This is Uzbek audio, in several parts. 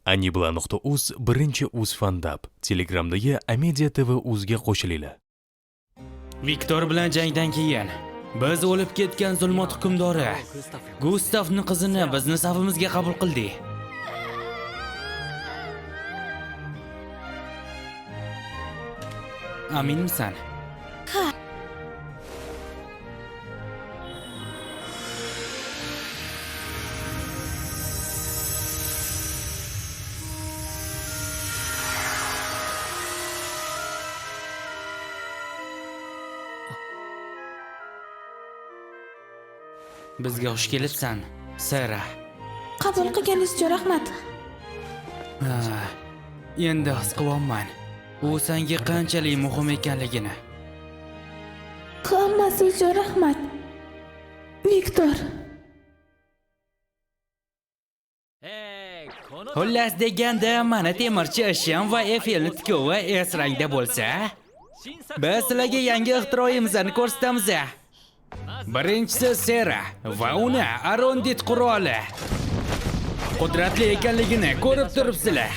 Anibla.uz birinchi uz fandab. Telegramdagi Amedia TV uzga qo'shilinglar. Viktor bilan jangdan keyin biz o'lib ketgan zulmot hukmdori Gustavning qizini bizni safimizga qabul qildi. Aminmisan? Ha. Bizga xush kelibsan, Sara. Qabul qilganingiz uchun rahmat. Endi his qilyapman. U senga qanchalik muhim ekanligini. Hammasi uchun rahmat. Viktor. Xullas deganda, mana temirchi ishim va Eiffelni tikovi S rangda bo'lsa, biz sizlarga yangi ixtiroimizni ko'rsatamiz. Birinchisi Sara va uni Arondit quroli. Qudratli ekanligini ko'rib turibsizlar.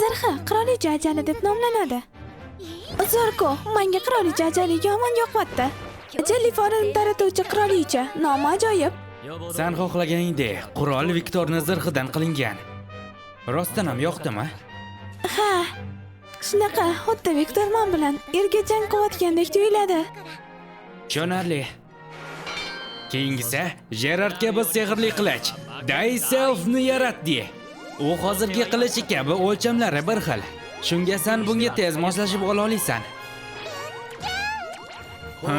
Zarha qirolicha ajali deb nomlanadi. Zorko, menga qirolicha ajali yomon yoqmaydi. Jeliforni taratuvchi qirolicha, nomi ajoyib. Sen xohlaganingdek, qurol Viktorni zirhidan qilingan. Rostdan ham yoqdimi? Ha. Shunaqa, xuddi Viktor men bilan erga jang qilayotgandek tuyuladi. Tushunarli. Keyingisi Gerardga biz sehrli qilich, Daiselfni yaratdi. U hozirgi qilichi kabi o'lchamlari bir xil. Shunga sen bunga tez moslashib ola olasan. Ha,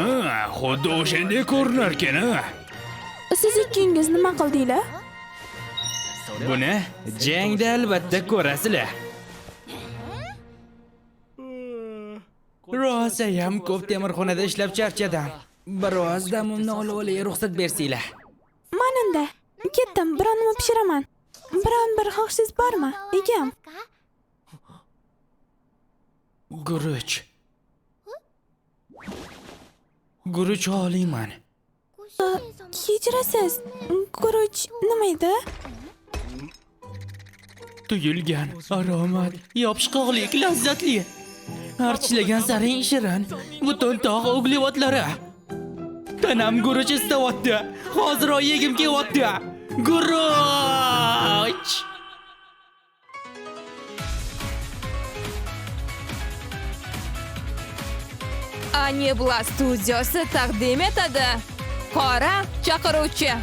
xuddi o'shanday ko'rinar-ekan. Siz ikkingiz nima qildinglar? Buni jangda albatta ko'rasizlar. Rosa ham ko'p temirxonada ishlab charchadim. Biroz damimni olib olay, ruxsat bersinglar. Manimda. Ketdim, biron nima pishiraman. Biron bir xohishingiz bormi, egam? Guruch. Guruch olayman. Kechirasiz. Guruch nima edi? Tuyulgan, aromat, yopishqoqlik, lazzatli. Archilagan saring shirin, butun tog' uglevotlari. Tanam guruch istavotdi. Hozir yegim kelyapti. Guruch! Anibla studiyasi taqdim etadi. Qora chaqiruvchi.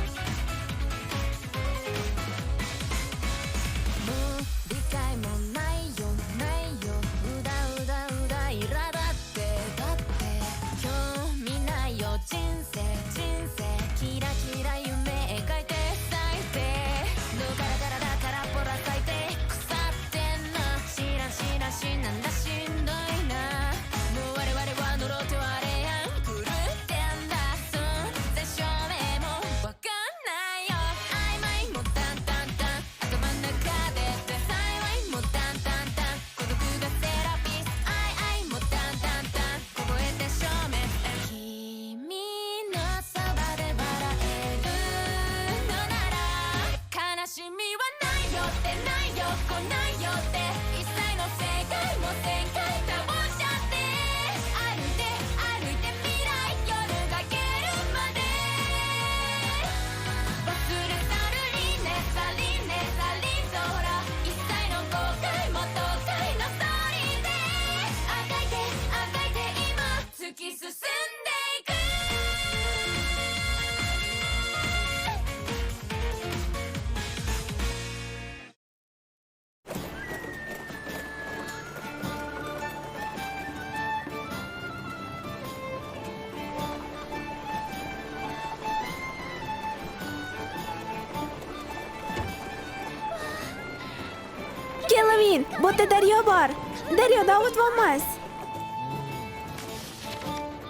Kelvin, bu yerda daryo bor. Daryoda ovutamiz.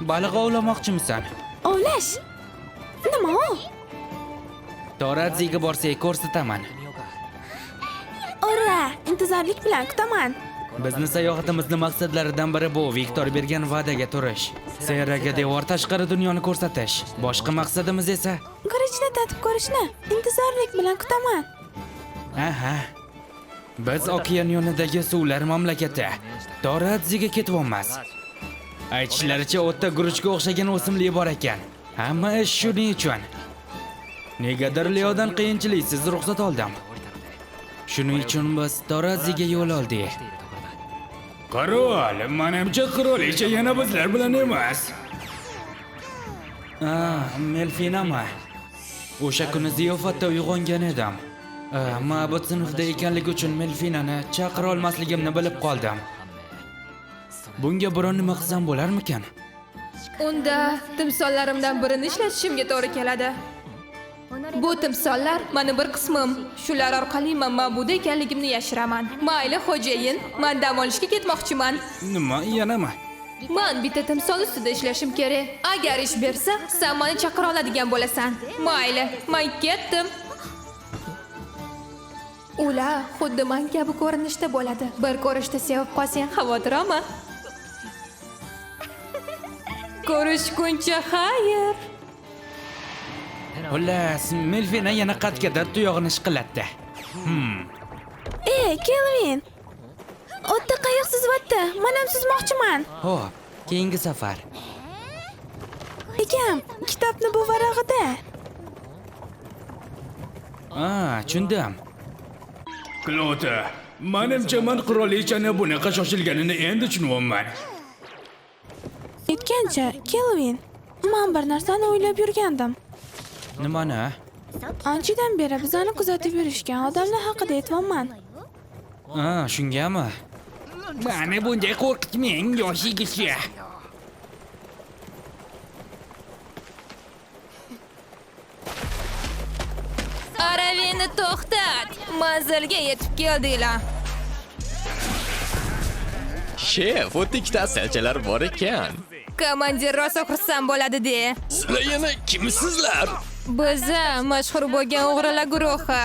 Baliq ovlamoqchimisan? Ovlash? Nima u? Toradziga borsak ko'rsataman. Ura, intizorlik bilan kutaman. Bizni sayohatimizning maqsadlaridan biri bu Viktor bergan va'daga turish. Saraga devor tashqari dunyoni ko'rsatish. Boshqa maqsadimiz esa Guruchni tatib ko'rishni intizorlik bilan kutaman. aha, Biz okean yonidagi suvlar mamlakati Toradziga ketyapmiz. Aytishlaricha o'tda guruchga o'xshagan o'simlik bor ekan. Hamma ish shuning uchun. Negadir Leodan qiyinchiliksiz ruxsat oldim. Shuning uchun biz Toradziga yo'l oldik. Qirol, menimcha qirolicha yana bizlar bilan emas. Melfinami? O'sha kuni ziyofatda uyg'ongan edim. Ma'bud sinfda ekanligi uchun Melfinani chaqira olmasligimni bilib qoldim. Bunga biron nima qilsam bo'larmikan? Unda timsollarimdan birini ishlatishimga to'g'ri keladi. Bu timsollar mani bir qismim. Shular orqali men ma'bud ekanligimni yashiraman. Mayli xo'jayin, men dam olishga ketmoqchiman. Nima, yanami? Men bitta timsol ustida ishlashim kerak. Agar ish bersa, sen meni chaqira oladigan bo'lasan. Mayli, men ketdim. Ular xuddi men kabi ko'rinishda bo'ladi. Bir ko'rishda sevib qolsang, xavotir olma. Ko'rishguncha xayr. Xullas, Melfina yana qatgadir tuyog'ini ishqilatdi. Kelvin. O'tda qayiq suzyapti. Men ham suzmoqchiman. Xo'p, keyingi safar. Ekam, kitobni bu varag'ida. Tushundim. Klota, menimcha men qirolichani bunaqa shoshilganini endi tushunyapman. Aytgancha, Kelvin, men bir narsani o'ylab yurgandim. Nimani? Anchadan beri bizani kuzatib yurishgan odamlar haqida aytyapman. Shungami? Meni bunday qo'rqitmang, yoshligicha. Araveni to'xtat. Manzilga yetib keldinglar. Shef, o'tda ikkita asalchalar bor ekan. Komandir rosa xursand bo'ladi-de. Sizlar yana kimsizlar? Biz mashhur bo'lgan o'g'rilar guruhi.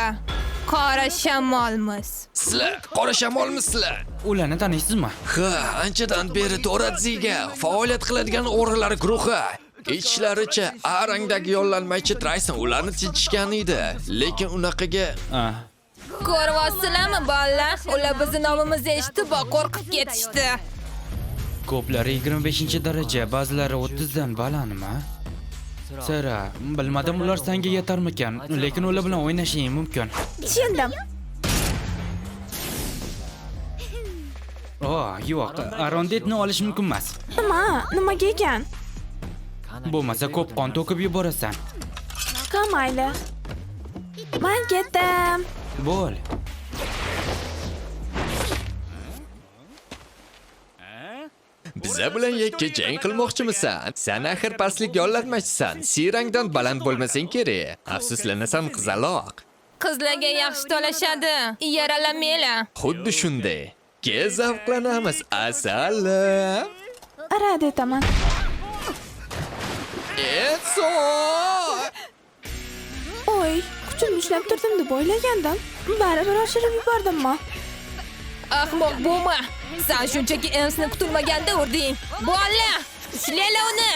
Qora shamolmiz. Sizlar qora shamolmisizlar? Ularni taniysizmi? Ha, anchadan beri Toradziga faoliyat qiladigan o'g'rilar guruhi. Aytishlaricha, A rangdagi yollanmaychi Trayson ularni tinchishgan edi, lekin unaqaga Ko'ryapsizlarmi, bolalar? Ular bizning nomimizni eshitib qo'rqib ketishdi. Ko'plari 25-daraja, ba'zilari 30dan balandmi? Sara, bilmadim ular senga yetarmikan, lekin ular bilan o'ynashing mumkin. Tushundim. Yo'q, Arondetni olish mumkin emas. Nimaga ekan? Bo'lmasa ko'p qon to'kib yuborasan. Mayli. Men ketdim. Bo'l. biza bilan yakka jang qilmoqchimisan? Sen axir pastlik yollanmaychisan. C rangdan baland bo'lmasang kerak. Afsuslanasan qizaloq. Qizlarga yaxshi to'lashadi. Yaralamanglar. Xuddi shunday. Kez zavqlanamiz, asali. Rad etaman. Etso! Oy, kuchimni ushlab turdim deb o'ylagandim. Baribir oshirib yubordimmi? Ahmoq bo'lma. Sen shunchaki Emsni kutilmaganda urding. Bolla, ushlanglar uni.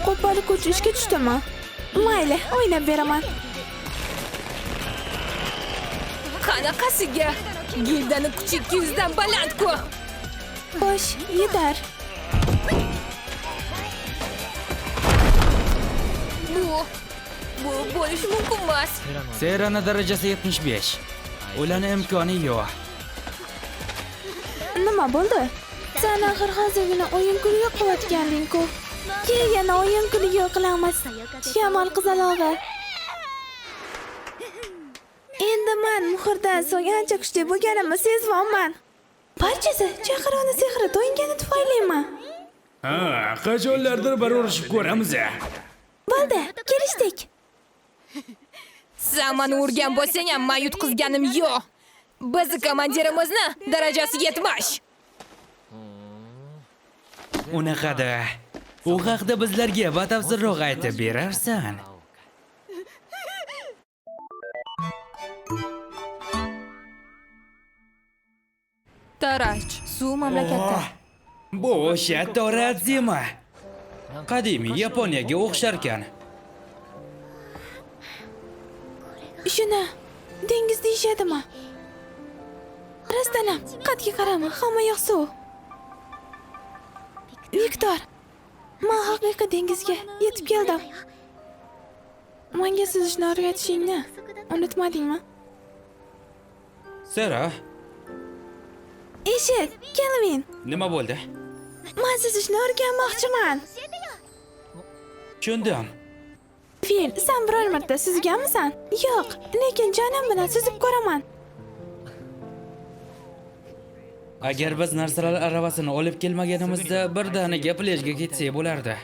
Qo'pol kuch ishga tushdimi? Mayli, o'ynab beraman. Qanaqasiga? Gildani kuchi 200 dan baland-ku. Xo'sh, yetar. Bu bo'lishi mumkin emas. Serani darajasi 75. O'ylani imkoni yo'q. Nima bo'ldi? Sen axir hozirgina o'yin kuliga qilayotganding-ku. Keyin yana o'yin kuliga qilamiz. Shamol qizalog'i. Endi men muhrdan so'ng ancha kuchli bo'lganimni sezyapman. Barchasi chaqirona sehri to'yingani tufaylimi? Qachonlardir bir urishib ko'ramiz. Bo'ldi, kelishdik. Sen meni urgan bo'lsang ham men yutqizganim yo'q. Bizni komandirimizni darajasi 70. Unaqada. U haqda bizlarga batafsilroq aytib berarsan. Taraj, suv mamlakati. Bu o'sha Toradzima. Qadimiy Yaponiyaga o'xsharkan. Shuni dengiz deyishadimi? Rastalam, qatga qarama, hamma yoq suv. Viktor, men haqiqiy dengizga yetib keldim. Menga suzishni o'rgatishingni unutmadingmi? Sara, Eshit, Kelvin, nima bo'ldi? men suzishni o'rganmoqchiman. Tushundim. Fil, sen biror marta suzganmisan? Yo'q, lekin jonim bilan suzib ko'raman. Agar biz narsalar aravasini olib kelmaganimizda birdaniga plyajga ketsak bo'lardi.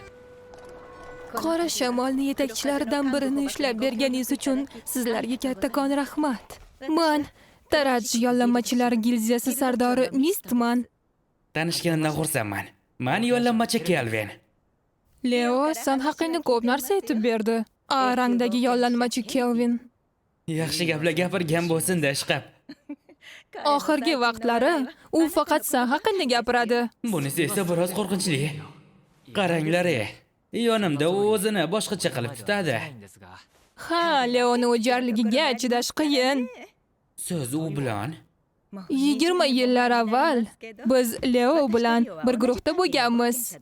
Qora shamolni yetakchilaridan birini ushlab berganingiz uchun sizlarga kattakon rahmat. Men Taraj yollanmachilari gildiyasi sardori Mistman. Tanishganimdan xursandman. Men yollanmachi Kelvin. Leo, sen haqingda ko'p narsa aytib berdi. A rangdagi yollanmachi Kelvin. Yaxshi gaplar gapirgan bo'lsin-da, ishqab. Oxirgi vaqtlari u faqat sen haqingda gapiradi. Bunisi esa biroz qo'rqinchli. Qaranglar-ey. Yonimda u o'zini boshqacha qilib tutadi. Ha, Leoni o'jarligiga chidash qiyin. Siz u bilan 20 yillar avval biz Leo bilan bir guruhda bo'lganmiz.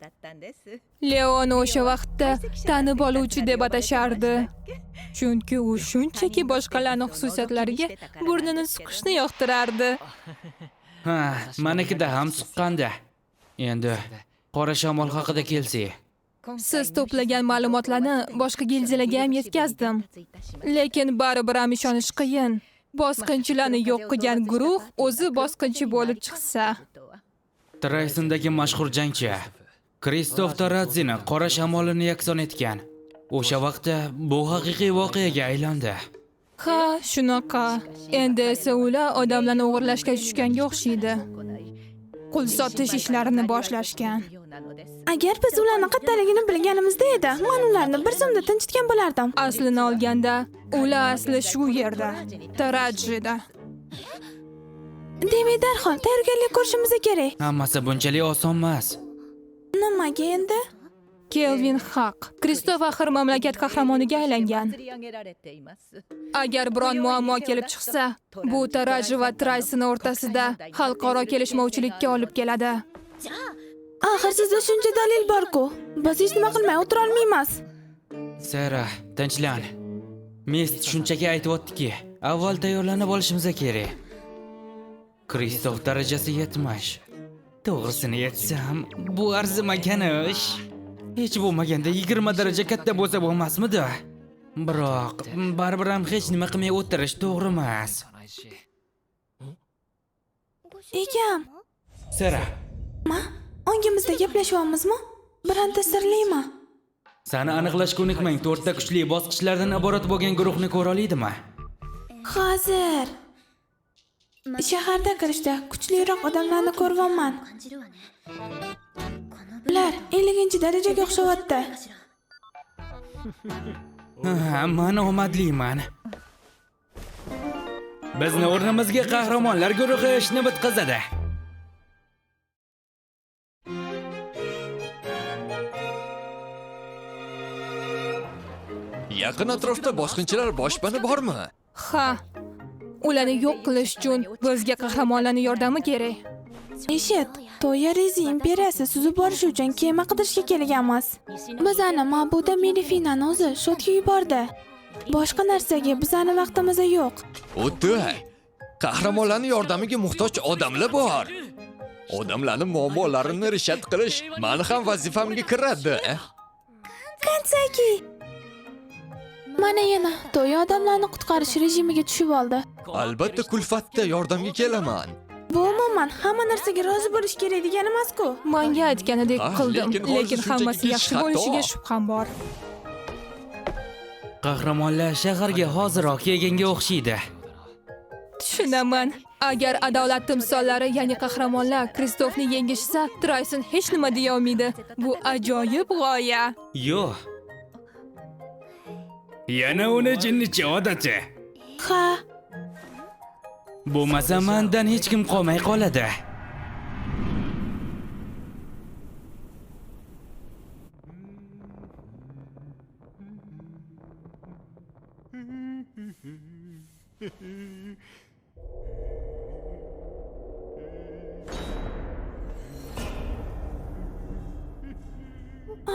Leoni o'sha vaqtda tanib oluvchi deb atashardi. Chunki u shunchaki boshqalarning xususiyatlariga burnini suqishni yoqtirardi. ha, menikida ham suqqanda. Endi qora shamol haqida kelsak. Siz to'plagan ma'lumotlarni boshqa gildiyalarga ham yetkazdim. Lekin baribir ham ishonish qiyin. Bosqinchilarni yo'q qilgan guruh o'zi bosqinchi bo'lib chiqsa. Traysondagi mashhur jangchi Kristof Toradzini qora shamolini yakson etgan. O'sha vaqtda bu haqiqiy voqeaga aylandi. Ha, shunaqa. Endi esa ular odamlarni o'g'irlashga tushganga o'xshaydi. Qul sotish ishlarini boshlashgan. Agar biz ularni qattaligini bilganimizda edi, men ularni bir zumda tinchitgan bo'lardim. Aslini olganda, ular asli shu yerda, Tarajida. Demak, darhol tayyorgarlik ko'rishimiz kerak. Hammasi bunchalik oson emas. Nimaga endi? Kelvin haq. Kristof axir mamlakat qahramoniga aylangan. Agar biron muammo kelib chiqsa, bu Taraj va Trayson o'rtasida xalqaro kelishmovchilikka olib keladi. Axir sizda shuncha dalil bor-ku. Biz hech nima qilmay o'tira olmaymiz. Sara, tinchlan. Mist shunchaki aytib o'tdiki, avval tayyorlanib olishimiz kerak. Kristof darajasi 70. To'g'risini aytsam, bu arzimagan ish. Hech bo'lmaganda 20 daraja katta bo'lsa bo'lmasmidi? Biroq, baribir ham hech nima qilmay o'tirish to'g'ri emas. Egam, Sara, ongimizda gaplashyapmizmi? Bironta sirlimi? sani aniqlashga unikmang. 4 ta kuchli bosqichlardan iborat bo'lgan guruhni ko'ra oladimi? Hozir shaharda kirishda kuchliroq odamlarni ko'ryapman. Ular 50-darajaga o'xshayapti. Men omadliman. Bizni o'rnimizga qahramonlar guruhi ishni bitkazadi. Yaqin atrofda bosqinchilar boshpani bormi? Ha. Ularni yo'q qilish uchun bizga qahramonlarning yordami kerak. Eshit, Toya Rezi imperiyasi suzib borish uchun kema qidirishga kelganmiz. Bizani ma'buda Melifinani o'zi shotga yubordi. Boshqa narsaga bizani vaqtimiz yo'q. O'tdi. Qahramonlarning yordamiga muhtoj odamlar bor. Odamlarning muammolarini rishat qilish meni ham vazifamga kiradi. Kansaki. Mana yana Toya odamlarni qutqarish rejimiga tushib oldi. Albatta kulfatda yordamga kelaman. Bu umuman hamma narsaga rozi bo'lish kerak degani emas-ku. Menga aytganidek qildim, lekin hammasi yaxshi bo'lishiga shubham bor. Qahramonlar shaharga hoziroq kelganga o'xshaydi. Tushunaman. Agar adolat timsollari, ya'ni qahramonlar Kristofni yengishsa, Trayson hech nima deya olmaydi. Bu ajoyib g'oya. Yo'q. Yana uni jinnicha odati. Ha, Bo'lmasa mendan hech kim qolmay qoladi.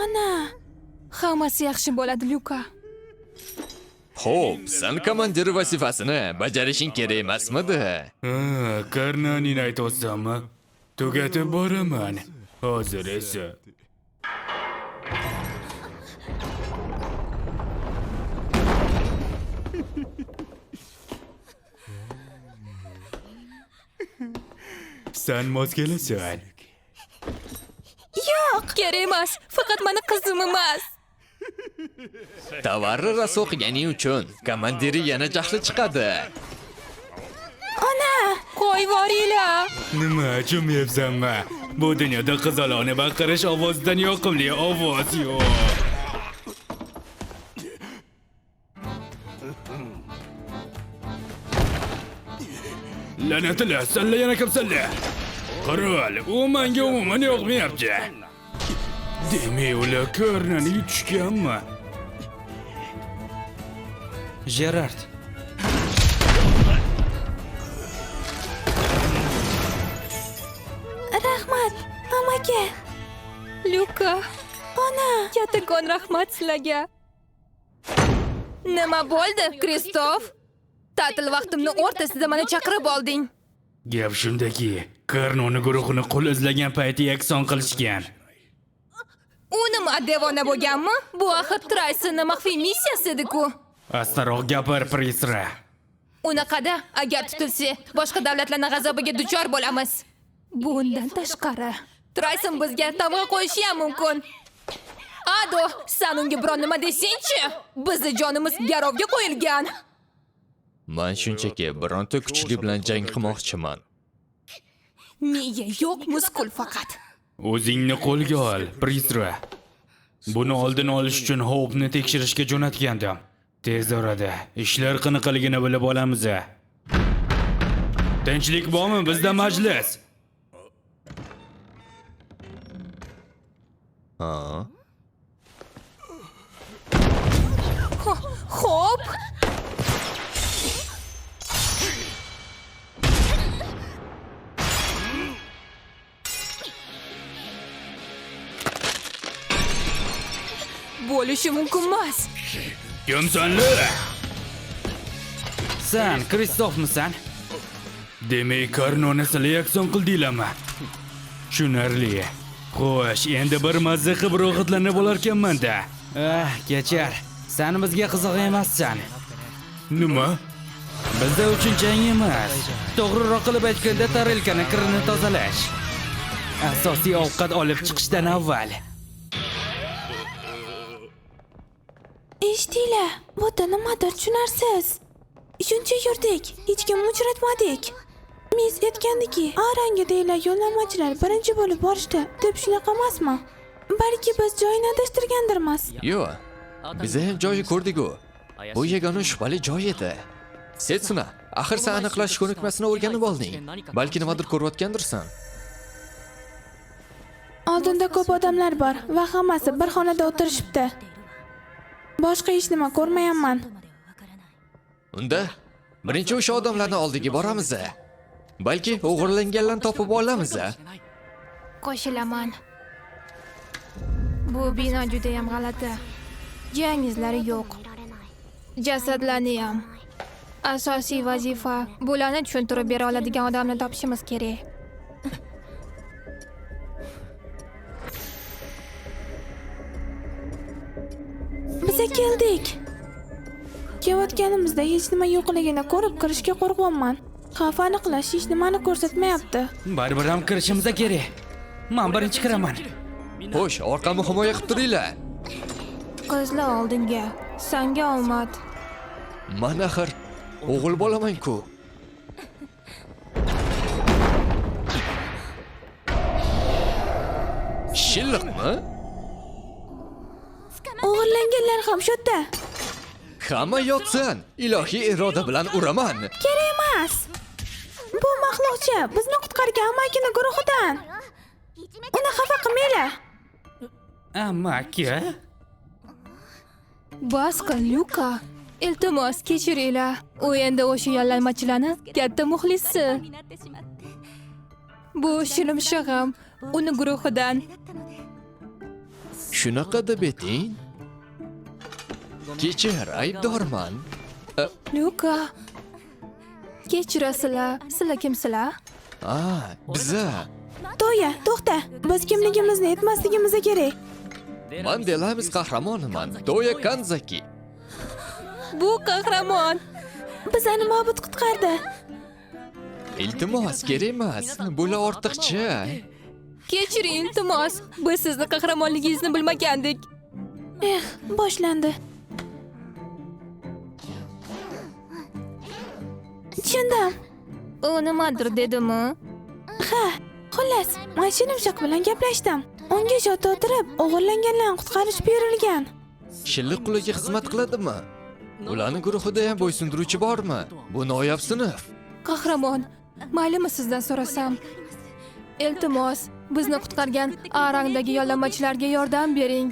Ana, Hammasi yaxshi bo'ladi, Lyuka. Xo'p, sen komandir vazifasini bajarishing kerak emasmidi? Karnaning aytayotsanmi? Tugatib boraman. Hozir esa. Sen mos kelasan. Kerak emas, faqat mani qizim emas. Tovarni rosa o'qiganing uchun komandiri yana jahli chiqadi. Qo'yvoringlar. Nima cho'myapsanmi? Bu dunyoda qizaloqni baqirish ovozidan yoqimli ovoz yo'q. La'natlar, salla yana kimsalla? Qirol, u menga umuman yoqmayapti. Demak, ular Karnani yutishganmi? Gerard. rahmat, amaki. Lyuka, Ona, kattakon rahmat sizlarga. Nima bo'ldi, Kristof? Ta'til vaqtimni o'rtasida meni chaqirib olding. Gap shundaki, Karnoni guruhini qo'l izlagan payti yakson qilishgan. U nima devona bo'lganmi? Bu axir Traysonning maxfiy missiyasi edi-ku. Astaroq gapir, Prisra. Unaqada, agar tutilsa, boshqa davlatlarning g'azobiga duchor bo'lamiz. Bundan tashqari, Trayson bizga tamg'a qo'yishi ham mumkin. Ado, sen unga biron nima desang-chi? Bizni jonimiz garovga qo'yilgan. Men shunchaki bironta kuchli bilan jang qilmoqchiman. Miya yo'q, muskul faqat. O'zingni qo'lga ol, Prisra. Buni oldini olish uchun Hope'ni tekshirishga jo'natgandim. Tez orada ishlar qanaqaligini bilib olamiz. Tinchlik bormi bizda majlis? Ha? Xo'p. Bo'lishi mumkin emas. Kimsanlar? Sen Kristofmisan? Demak, Karnoni sizlar yakson qildinglarmi? Tushunarli. Xo'sh, endi bir mazza qilib ro'yxatlanib olarkanman-da. Kechar. Sen bizga qiziq emassan. Nima? Bizda uchun jang emas. To'g'riroq qilib aytganda tarelkani kirini tozalash. Asosiy ovqat olib chiqishdan avval. eshitdinglar, bu nimadir tushunarsiz. Shuncha yurdik, hech kim uchratmadik. Miz aytgandiki, Arangadagilar yo'llanmachilar birinchi bo'lib borishdi, deb shunaqa emasmi? Balki biz joyini adashtirgandirmiz. Yo'q. Biz ham joyi ko'rdik-ku. Bu yagona shubhali joy edi. Setsuna, axir sen aniqlash ko'nikmasini o'rganib olding. Balki nimadir ko'rayotgandirsan. Oldinda ko'p odamlar bor va hammasi bir xonada o'tirishibdi. Boshqa hech nima ko'rmayapman. Unda birinchi o'sha odamlarning oldiga boramiz. Balki o'g'irlanganlarni topib olamiz. Qo'shilaman. Bu bino juda ham g'alati. Jang izlari yo'q. Jasadlarni ham. Asosiy vazifa bularni tushuntirib bera oladigan odamni topishimiz kerak. Biz keldik. Kelayotganimizda hech nima yo'qligini ko'rib kirishga qo'rqyapman. Xavf aniqlash hech nimani ko'rsatmayapti. Baribir ham kirishimiz kerak. Men birinchi kiraman. Xo'sh, orqamni himoya qilib turinglar. Qizlar oldinga, senga omad. Men axir o'g'il bolaman-ku. Shilliqmi? O'g'irlanganlar ham shu yerda. Hamma yotsin. Ilohiy iroda bilan uraman. Kerak emas. Bu maxluqcha bizni qutqargan amakini guruhidan. Uni xafa qilmanglar. Amaki? Bas qil, Lyuka. Iltimos, kechiringlar. U endi o'sha yollanmachilarni katta muxlisi. Bu shilimshig'im, uni guruhidan. Shunaqa deb eting. Kechir, aybdorman. Luka. Kechirasizlar. Sizlar kimsizlar? Biza. Toya, to'xta. Biz kimligimizni aytmasligimiz kerak. Men Delamiz qahramoniman. Toya Kanzaki. Bu qahramon. Bizani mabud qutqardi. Iltimos, kerak emas. Bular ortiqcha. Kechiring, iltimos. Biz sizni qahramonligingizni bilmagandik. Boshlandi. Tushundim. U nimadir dedimi? Ha, xullas, men shilimshiq bilan gaplashdim. Unga shotda o'tirib, o'g'irlanganlarni qutqarish buyurilgan. Shilliq quliga xizmat qiladimi? Ularning guruhida ham bo'ysundiruvchi bormi? Bu noyob sinf. Qahramon, maylimi sizdan so'rasam? Iltimos, bizni qutqargan A rangdagi yollanmachilarga yordam bering.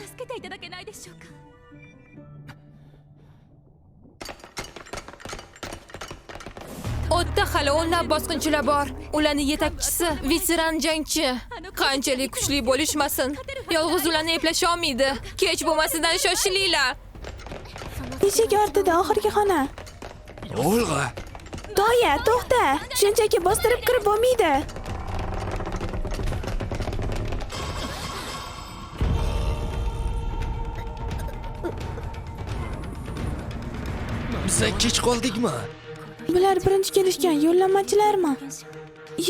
O'tda hali o'nlab bosqinchilar bor. Ularning yetakchisi veteran jangchi. Qanchalik kuchli bo'lishmasin, yolg'iz ularni eplasha olmaydi. Kech bo'lmasidan shoshilinglar. Eshik ortida oxirgi xona. Olg'a. Toya, to'xta. Shunchaki bostirib kirib bo'lmaydi. Biz kech qoldikmi? Bular birinchi kelishgan yollanmachilarmi?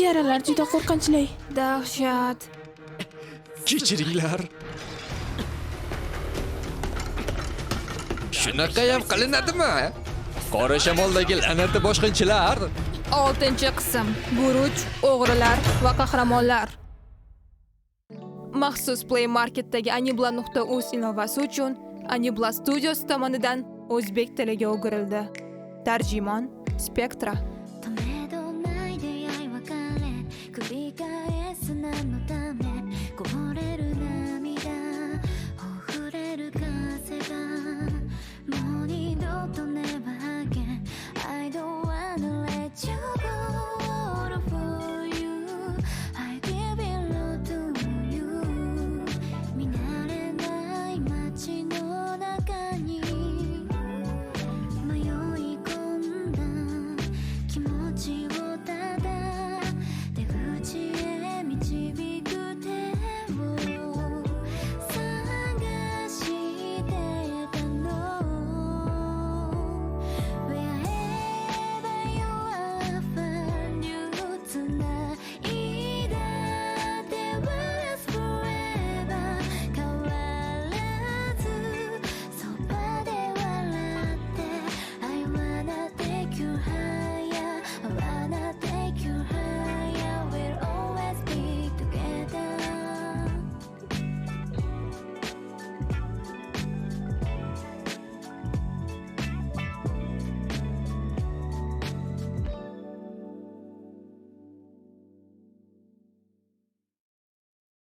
Yaralar juda qo'rqinchli. Dahshat. Kechiringlar. Shunaqa ham qilinadimi? Qora shamoldagi la'natli boshqinchilar. 6-qism. Guruch, o'g'rilar va qahramonlar. Maxsus Play Marketdagi Anibla.uz ilovasi uchun Anibla Studios tomonidan o'zbek tiliga o'girildi. Tarjimon Spektra.